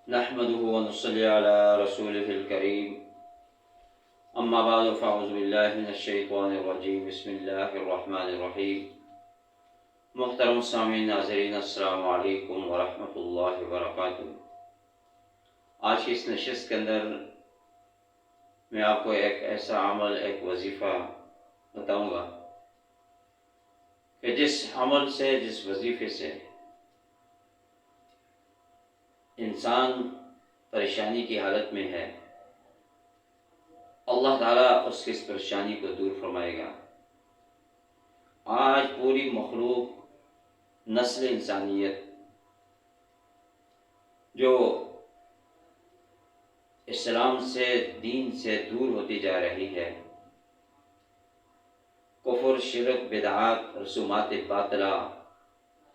نحمده ونصلي على رسوله الكريم اما بعد فاعوذ باللہ من الشیطان الرجیم بسم اللہ الرحمن الرحیم۔ محترم سامعین ناظرین السلام علیکم ورحمۃ اللہ وبرکاتہ۔ آج کی اس نشست کے اندر میں آپ کو ایک ایسا عمل، ایک وظیفہ بتاؤں گا کہ جس عمل سے، جس وظیفے سے انسان پریشانی کی حالت میں ہے، اللہ تعالیٰ اس کی اس پریشانی کو دور فرمائے گا۔ آج پوری مخلوق، نسل انسانیت جو اسلام سے، دین سے دور ہوتی جا رہی ہے، کفر، شرک، بدعات، رسومات باطلہ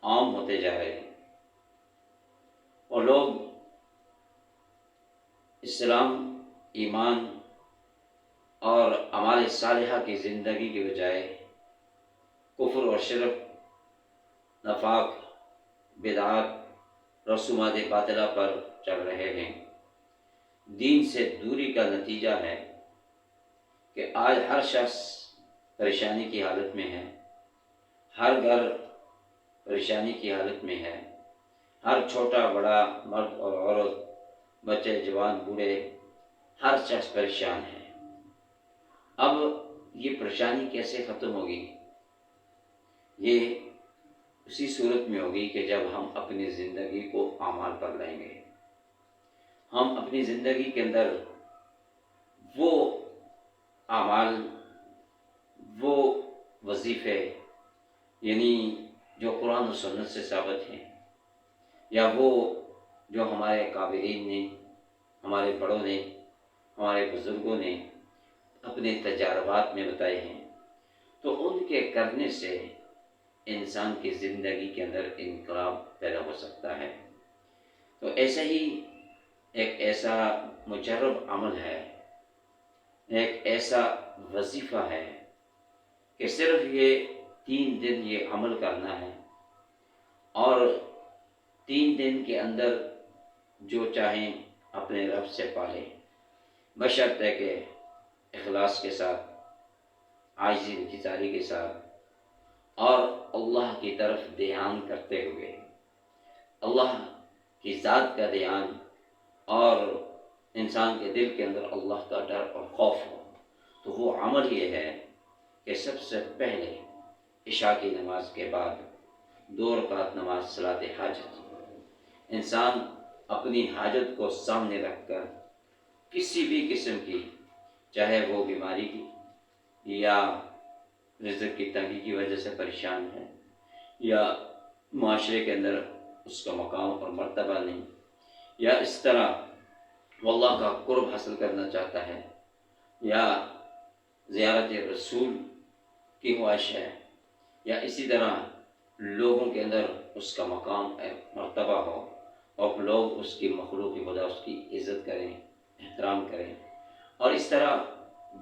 عام ہوتے جا رہے ہیں، اور لوگ اسلام، ایمان اور اعمال صالحہ کی زندگی کے بجائے کفر اور شرک، نفاق، بدعات، رسومات باطلہ پر چل رہے ہیں۔ دین سے دوری کا نتیجہ ہے کہ آج ہر شخص پریشانی کی حالت میں ہے، ہر گھر پریشانی کی حالت میں ہے، ہر چھوٹا بڑا، مرد اور عورت، بچے جوان بوڑھے، ہر شخص پریشان ہے۔ اب یہ پریشانی کیسے ختم ہوگی؟ یہ اسی صورت میں ہوگی کہ جب ہم اپنی زندگی کو اعمال پر لائیں گے۔ ہم اپنی زندگی کے اندر وہ اعمال، وہ وظیفے، یعنی جو قرآن و سنت سے ثابت ہیں، یا وہ جو ہمارے کابرین نے، ہمارے بڑوں نے، ہمارے بزرگوں نے اپنے تجربات میں بتائے ہیں، تو ان کے کرنے سے انسان کی زندگی کے اندر انقلاب پیدا ہو سکتا ہے۔ تو ایسا ہی ایک ایسا مجرب عمل ہے، ایک ایسا وظیفہ ہے کہ صرف یہ 3 دن یہ عمل کرنا ہے، اور 3 دن کے اندر جو چاہیں اپنے رب سے پالیں، بشرطے کہ اخلاص کے ساتھ، عاجزی انکساری کے ساتھ، اور اللہ کی طرف دھیان کرتے ہوئے، اللہ کی ذات کا دھیان، اور انسان کے دل کے اندر اللہ کا ڈر اور خوف ہو۔ تو وہ عمل یہ ہے کہ سب سے پہلے عشاء کی نماز کے بعد 2 رکعت نماز صلاۃ حاجت، انسان اپنی حاجت کو سامنے رکھ کر کسی بھی قسم کی، چاہے وہ بیماری کی، یا رزق کی تنگی کی وجہ سے پریشان ہے، یا معاشرے کے اندر اس کا مقام اور مرتبہ نہیں، یا اس طرح وہ اللہ کا قرب حاصل کرنا چاہتا ہے، یا زیارت رسول کی خواہش ہے، یا اسی طرح لوگوں کے اندر اس کا مقام، مرتبہ ہو، اور لوگ اس کی مخلوق خدا اس کی عزت کریں، احترام کریں، اور اس طرح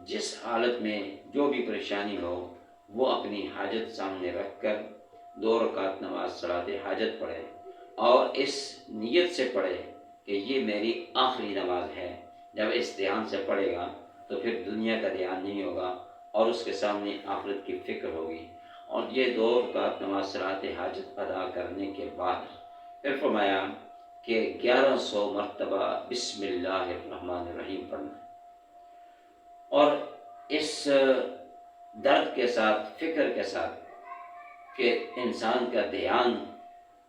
جس حالت میں جو بھی پریشانی ہو، وہ اپنی حاجت سامنے رکھ کر 2 رکعت نماز صلاۃ حاجت پڑھے، اور اس نیت سے پڑھے کہ یہ میری آخری نماز ہے۔ جب اس دھیان سے پڑھے گا تو پھر دنیا کا دھیان نہیں ہوگا، اور اس کے سامنے آخرت کی فکر ہوگی۔ اور یہ 2 رکعت نماز صلاۃ حاجت ادا کرنے کے بعد پھر فرمایا کہ 1100 مرتبہ بسم اللہ الرحمن الرحیم پڑھنا، اور اس درد کے ساتھ، فکر کے ساتھ کہ انسان کا دھیان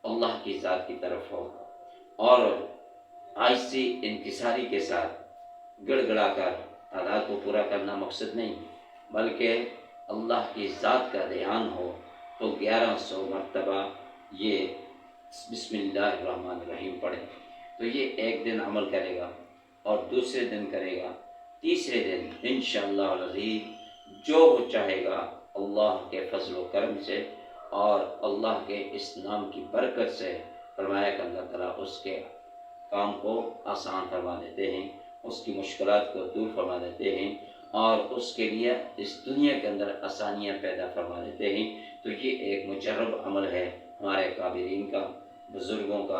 اللہ کی ذات کی طرف ہو، اور عاجزی انکساری کے ساتھ گڑ گڑا کر تعداد کو پورا کرنا مقصد نہیں، بلکہ اللہ کی ذات کا دھیان ہو، تو 1100 مرتبہ یہ بسم اللہ الرحمن الرحیم پڑھے۔ تو یہ ایک دن عمل کرے گا، اور دوسرے دن کرے گا، تیسرے دن انشاءاللہ العزیز جو وہ چاہے گا، اللہ کے فضل و کرم سے اور اللہ کے اس نام کی برکت سے، فرمایا کہ اللہ تعالیٰ اس کے کام کو آسان فرما دیتے ہیں، اس کی مشکلات کو دور فرما دیتے ہیں، اور اس کے لیے اس دنیا کے اندر آسانیاں پیدا فرما دیتے ہیں۔ تو یہ ایک مجرب عمل ہے ہمارے کابرین کا، بزرگوں کا،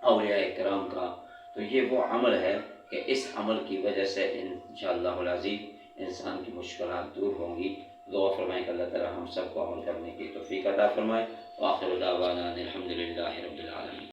اولیاء کرام کا، تو یہ وہ عمل ہے کہ اس عمل کی وجہ سے انشاءاللہ العزیز انسان کی مشکلات دور ہوں گی۔ دعا فرمائیں کہ اللہ تعالی ہم سب کو عمل کرنے کی توفیق عطا فرمائے۔ وآخر دعوانا ان الحمد للہ رب العالمین۔